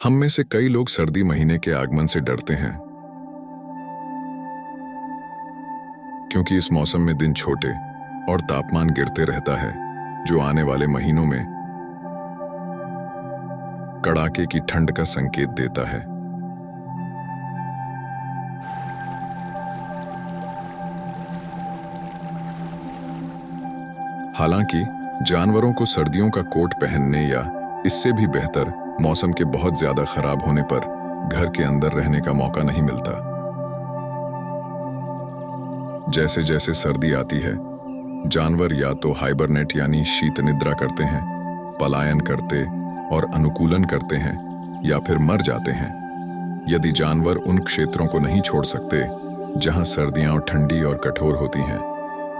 हम में से कई लोग सर्दी महीने के आगमन से डरते हैं, क्योंकि इस मौसम में दिन छोटे और तापमान गिरते रहता है, जो आने वाले महीनों में कड़ाके की ठंड का संकेत देता है। हालांकि जानवरों को सर्दियों का कोट पहनने या इससे भी बेहतर मौसम के बहुत ज्यादा खराब होने पर घर के अंदर रहने का मौका नहीं मिलता। जैसे जैसे सर्दी आती है, जानवर या तो हाइबरनेट यानी शीत निद्रा करते हैं, पलायन करते और अनुकूलन करते हैं, या फिर मर जाते हैं। यदि जानवर उन क्षेत्रों को नहीं छोड़ सकते जहां सर्दियां ठंडी और कठोर होती हैं,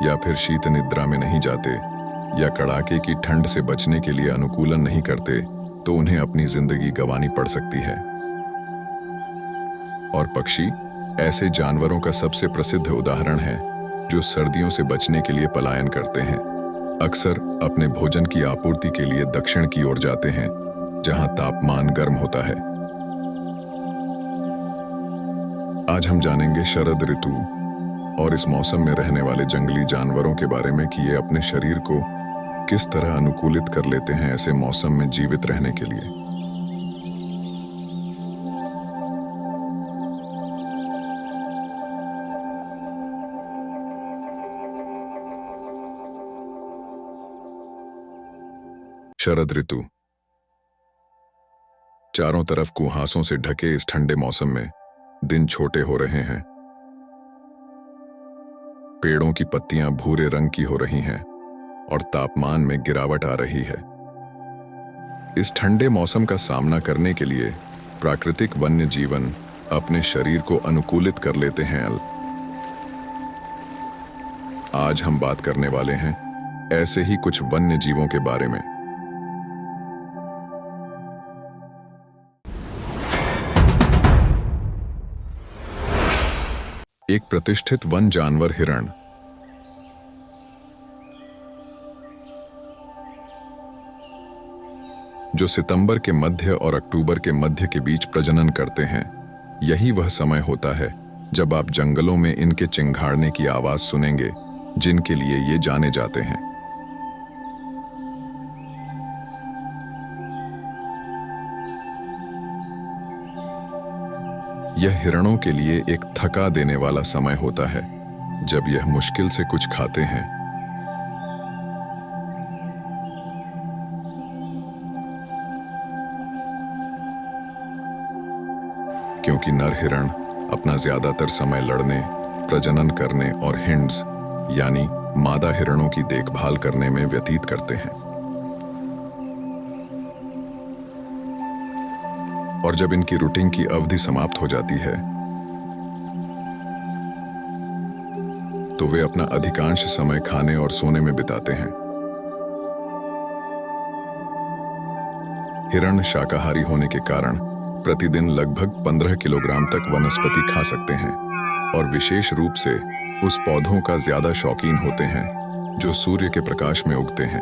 या फिर शीत निद्रा में नहीं जाते, या कड़ाके की ठंड से बचने के लिए अनुकूलन नहीं करते, तो उन्हें अपनी जिंदगी गंवानी पड़ सकती है। और पक्षी ऐसे जानवरों का सबसे प्रसिद्ध उदाहरण है जो सर्दियों से बचने के लिए पलायन करते हैं। अक्सर अपने भोजन की आपूर्ति के लिए दक्षिण की ओर जाते हैं, जहां तापमान गर्म होता है। आज हम जानेंगे शरद ऋतु और इस मौसम में रहने वाले जंगली जानवरों के बारे में कि ये अपने शरीर को किस तरह अनुकूलित कर लेते हैं ऐसे मौसम में जीवित रहने के लिए। शरद ऋतु। चारों तरफ कुहासों से ढके इस ठंडे मौसम में दिन छोटे हो रहे हैं। पेड़ों की पत्तियां भूरे रंग की हो रही हैं और तापमान में गिरावट आ रही है। इस ठंडे मौसम का सामना करने के लिए प्राकृतिक वन्य जीवन अपने शरीर को अनुकूलित कर लेते हैं। आज हम बात करने वाले हैं ऐसे ही कुछ वन्य जीवों के बारे में। एक प्रतिष्ठित वन जानवर हिरण। जो सितंबर के मध्य और अक्टूबर के मध्य के बीच प्रजनन करते हैं। यही वह समय होता है जब आप जंगलों में इनके चिंघाड़ने की आवाज सुनेंगे, जिनके लिए ये जाने जाते हैं। यह हिरणों के लिए एक थका देने वाला समय होता है, जब यह मुश्किल से कुछ खाते हैं। क्योंकि नर हिरण अपना ज्यादातर समय लड़ने, प्रजनन करने और हिंड्स यानी मादा हिरणों की देखभाल करने में व्यतीत करते हैं। और जब इनकी रूटिंग की अवधि समाप्त हो जाती है, तो वे अपना अधिकांश समय खाने और सोने में बिताते हैं। हिरण शाकाहारी होने के कारण प्रतिदिन लगभग 15 किलोग्राम तक वनस्पति खा सकते हैं और विशेष रूप से उस पौधों का ज्यादा शौकीन होते हैं जो सूर्य के प्रकाश में उगते हैं।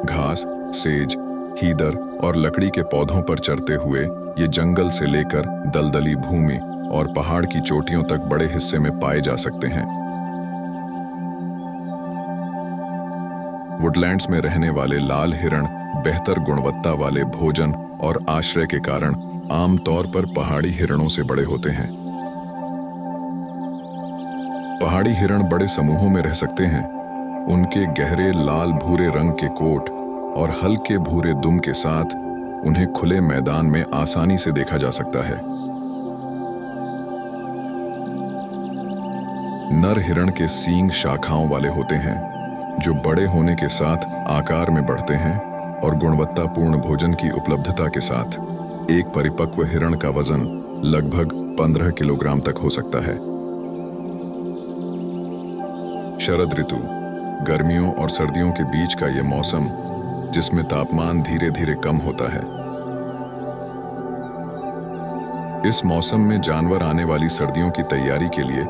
घास, सेज, हीदर और लकड़ी के पौधों पर चरते हुए ये जंगल से लेकर दलदली भूमि और पहाड़ की चोटियों तक बड़े हिस्से में पाए जा सकते हैं। वुडलैंड्स में रहने वाले लाल हिरण बेहतर गुणवत्ता वाले भोजन और आश्रय के कारण आमतौर पर पहाड़ी हिरणों से बड़े होते हैं। पहाड़ी हिरण बड़े समूहों में रह सकते हैं। उनके गहरे लाल भूरे रंग के कोट और हल्के भूरे दुम के साथ उन्हें खुले मैदान में आसानी से देखा जा सकता है। नर हिरण के सींग शाखाओं वाले होते हैं, जो बड़े होने के साथ आकार में बढ़ते हैं और गुणवत्तापूर्ण भोजन की उपलब्धता के साथ एक परिपक्व हिरण का वजन लगभग 15 किलोग्राम तक हो सकता है। शरद ऋतु गर्मियों और सर्दियों के बीच का यह मौसम, जिसमें तापमान धीरे धीरे कम होता है। इस मौसम में जानवर आने वाली सर्दियों की तैयारी के लिए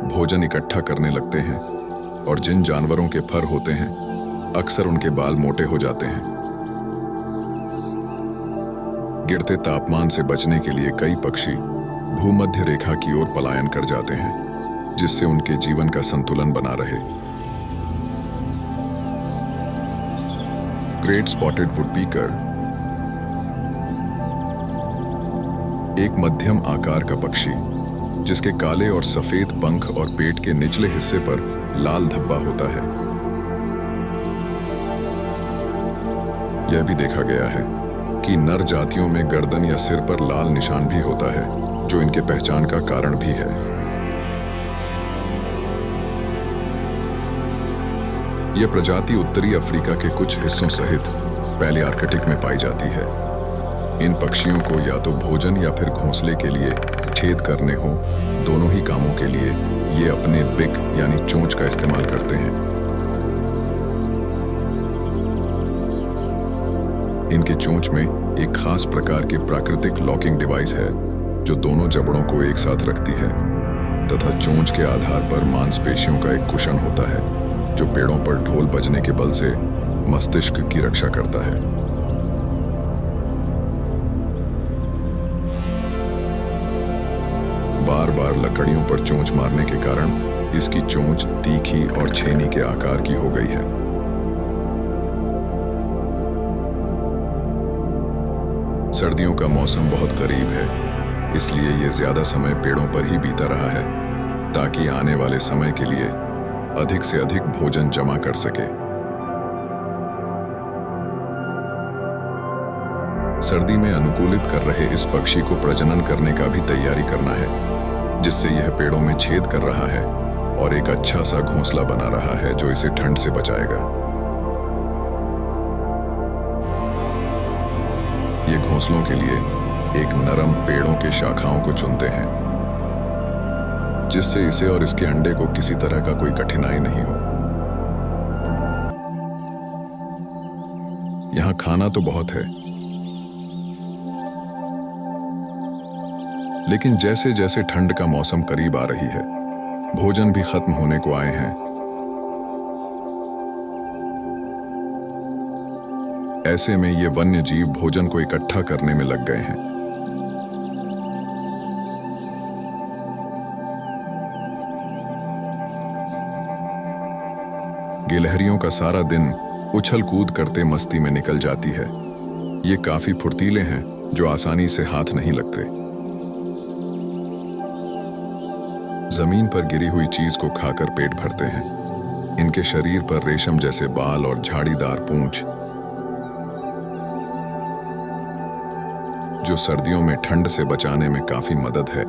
भोजन इकट्ठा करने लगते हैं, और जिन जानवरों के फर होते हैं, अक्सर उनके बाल मोटे हो जाते हैं। गिरते तापमान से बचने के लिए कई पक्षी भूमध्य रेखा की ओर पलायन कर जाते हैं, जिससे उनके जीवन का संतुलन बना रहे। ग्रेट स्पॉटेड वुडपीकर एक मध्यम आकार का पक्षी जिसके काले और सफेद पंख और पेट के निचले हिस्से पर लाल धब्बा होता है। यह भी देखा गया है कि नर जातियों में गर्दन या सिर पर लाल निशान भी होता है, जो इनके पहचान का कारण भी है। यह प्रजाति उत्तरी अफ्रीका के कुछ हिस्सों सहित पहले आर्कटिक में पाई जाती है। इन पक्षियों को या तो भोजन या फिर घोंसले के लिए छेद करने हो, दोनों ही कामों के लिए ये अपने बिक यानी चोंच का इस्तेमाल करते हैं। इनके चोंच में एक खास प्रकार की प्राकृतिक लॉकिंग डिवाइस है जो दोनों जबड़ों को एक साथ रखती है, तथा चोंच के आधार पर मांसपेशियों का एक कुशन होता है जो पेड़ों पर ढोल बजने के बल से मस्तिष्क की रक्षा करता है। बार बार लकड़ियों पर चोंच मारने के कारण इसकी चोंच तीखी और छेनी के आकार की हो गई है। सर्दियों का मौसम बहुत करीब है, इसलिए ये ज्यादा समय पेड़ों पर ही बीता रहा है ताकि आने वाले समय के लिए अधिक से अधिक भोजन जमा कर सके। सर्दी में अनुकूलित कर रहे इस पक्षी को प्रजनन करने का भी तैयारी करना है, जिससे यह पेड़ों में छेद कर रहा है और एक अच्छा सा घोंसला बना रहा है जो इसे ठंड से बचाएगा। ये घोंसलों के लिए एक नरम पेड़ों के शाखाओं को चुनते हैं, जिससे इसे और इसके अंडे को किसी तरह का कोई कठिनाई नहीं हो। यहां खाना तो बहुत है, लेकिन जैसे जैसे ठंड का मौसम करीब आ रही है, भोजन भी खत्म होने को आए हैं। ऐसे में ये वन्य जीव भोजन को इकट्ठा करने में लग गए हैं। गिलहरियों का सारा दिन उछल कूद करते मस्ती में निकल जाती है। ये काफी फुर्तीले हैं जो आसानी से हाथ नहीं लगते। जमीन पर गिरी हुई चीज को खाकर पेट भरते हैं। इनके शरीर पर रेशम जैसे बाल और झाड़ीदार पूंछ, जो सर्दियों में ठंड से बचाने में काफी मदद है।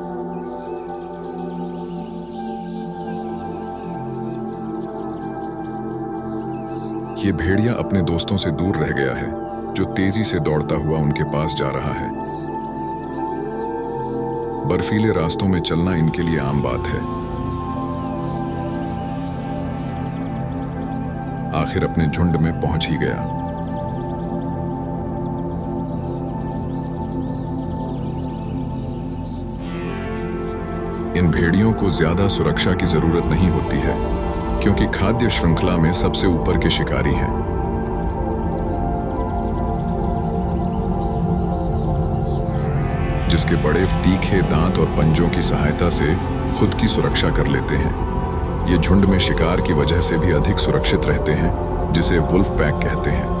ये भेड़िया अपने दोस्तों से दूर रह गया है, जो तेजी से दौड़ता हुआ उनके पास जा रहा है। बर्फीले रास्तों में चलना इनके लिए आम बात है। आखिर अपने झुंड में पहुंच ही गया। इन भेड़ियों को ज्यादा सुरक्षा की जरूरत नहीं होती है, क्योंकि खाद्य श्रृंखला में सबसे ऊपर के शिकारी हैं। जिसके बड़े तीखे दांत और पंजों की सहायता से खुद की सुरक्षा कर लेते हैं। ये झुंड में शिकार की वजह से भी अधिक सुरक्षित रहते हैं, जिसे वुल्फ पैक कहते हैं।